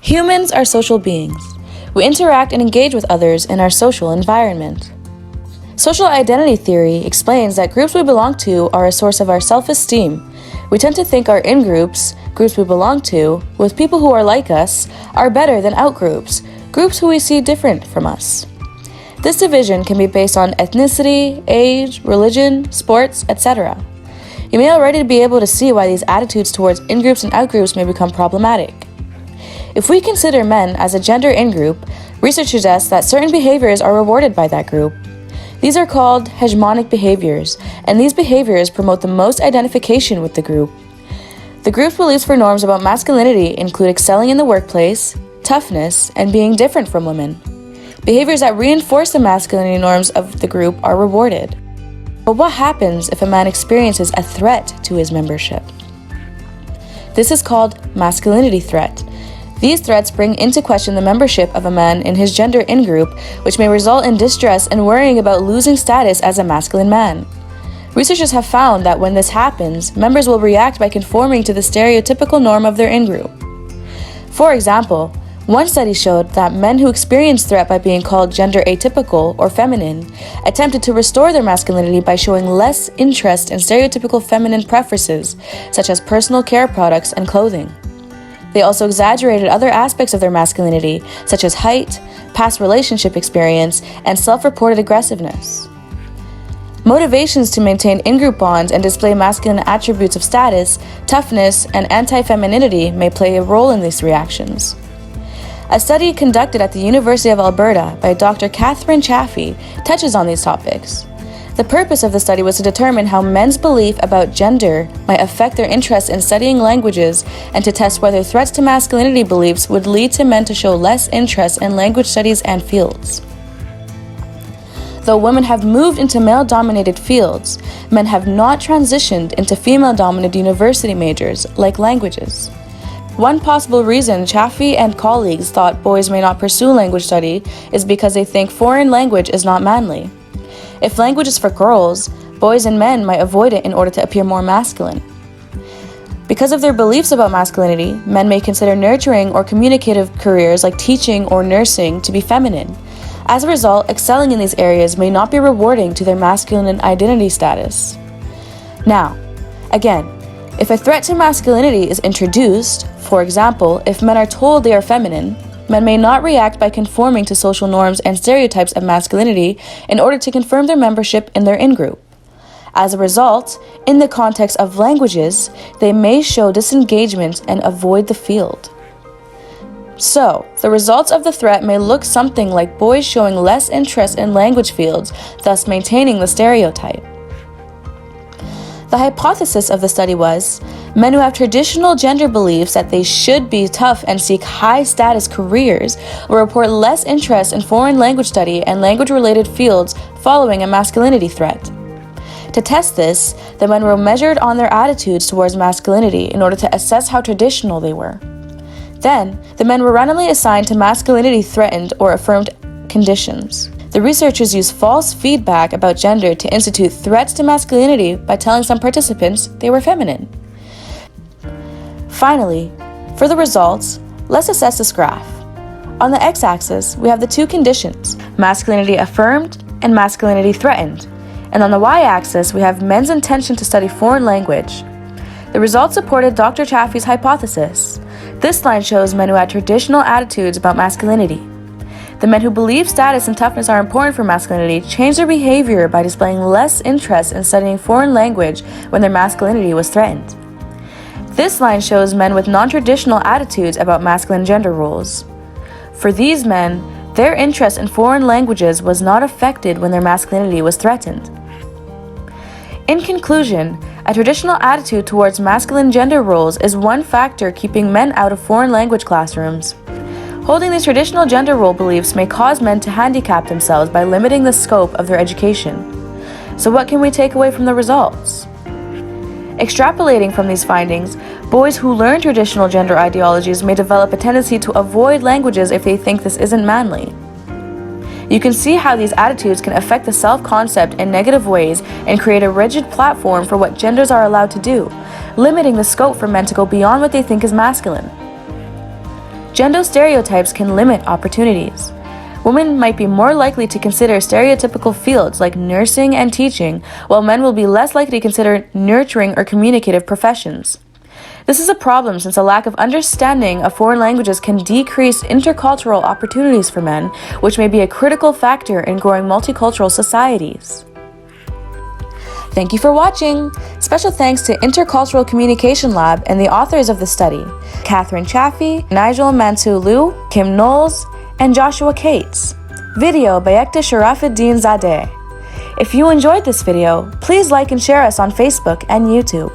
Humans are social beings. We interact and engage with others in our social environment. Social identity theory explains that groups we belong to are a source of our self-esteem. We tend to think our in-groups, groups we belong to, with people who are like us, are better than out-groups, groups who we see different from us. This division can be based on ethnicity, age, religion, sports, etc. You may already be able to see why these attitudes towards in-groups and out-groups may become problematic. If we consider men as a gender in-group, research suggests that certain behaviors are rewarded by that group. These are called hegemonic behaviors, and these behaviors promote the most identification with the group. The group's beliefs for norms about masculinity include excelling in the workplace, toughness, and being different from women. Behaviors that reinforce the masculinity norms of the group are rewarded. But what happens if a man experiences a threat to his membership? This is called masculinity threat. These threats bring into question the membership of a man in his gender in-group, which may result in distress and worrying about losing status as a masculine man. Researchers have found that when this happens, members will react by conforming to the stereotypical norm of their in-group. For example, one study showed that men who experienced threat by being called gender atypical or feminine attempted to restore their masculinity by showing less interest in stereotypical feminine preferences, such as personal care products and clothing. They also exaggerated other aspects of their masculinity, such as height, past relationship experience, and self-reported aggressiveness. Motivations to maintain in-group bonds and display masculine attributes of status, toughness, and anti-femininity may play a role in these reactions. A study conducted at the University of Alberta by Dr. Catherine Chaffee touches on these topics. The purpose of the study was to determine how men's belief about gender might affect their interest in studying languages and to test whether threats to masculinity beliefs would lead to men to show less interest in language studies and fields. Though women have moved into male-dominated fields, men have not transitioned into female-dominated university majors like languages. One possible reason Chaffee and colleagues thought boys may not pursue language study is because they think foreign language is not manly. If language is for girls, boys and men might avoid it in order to appear more masculine. Because of their beliefs about masculinity, men may consider nurturing or communicative careers like teaching or nursing to be feminine. As a result, excelling in these areas may not be rewarding to their masculine identity status. Now, again, if a threat to masculinity is introduced, for example, if men are told they are feminine, men may not react by conforming to social norms and stereotypes of masculinity in order to confirm their membership in their in-group. As a result, in the context of languages, they may show disengagement and avoid the field. So, the results of the threat may look something like boys showing less interest in language fields, thus maintaining the stereotype. The hypothesis of the study was, men who have traditional gender beliefs that they should be tough and seek high-status careers will report less interest in foreign language study and language-related fields following a masculinity threat. To test this, the men were measured on their attitudes towards masculinity in order to assess how traditional they were. Then, the men were randomly assigned to masculinity threatened or affirmed conditions. The researchers used false feedback about gender to institute threats to masculinity by telling some participants they were feminine. Finally, for the results, let's assess this graph. On the x-axis, we have the two conditions, masculinity affirmed and masculinity threatened. And on the y-axis, we have men's intention to study foreign language. The results supported Dr. Chaffee's hypothesis. This line shows men who had traditional attitudes about masculinity. The men who believe status and toughness are important for masculinity changed their behavior by displaying less interest in studying foreign language when their masculinity was threatened. This line shows men with non-traditional attitudes about masculine gender roles. For these men, their interest in foreign languages was not affected when their masculinity was threatened. In conclusion, a traditional attitude towards masculine gender roles is one factor keeping men out of foreign language classrooms. Holding these traditional gender role beliefs may cause men to handicap themselves by limiting the scope of their education. So what can we take away from the results? Extrapolating from these findings, boys who learn traditional gender ideologies may develop a tendency to avoid languages if they think this isn't manly. You can see how these attitudes can affect the self-concept in negative ways and create a rigid platform for what genders are allowed to do, limiting the scope for men to go beyond what they think is masculine. Gender stereotypes can limit opportunities. Women might be more likely to consider stereotypical fields like nursing and teaching, while men will be less likely to consider nurturing or communicative professions. This is a problem since a lack of understanding of foreign languages can decrease intercultural opportunities for men, which may be a critical factor in growing multicultural societies. Thank you for watching! Special thanks to Intercultural Communication Lab and the authors of the study, Catherine Chaffee, Nigel Mansoulou, Kim Knowles, and Joshua Cates. Video by Yekta Sharafaddin-zadeh. If you enjoyed this video, please like and share us on Facebook and YouTube.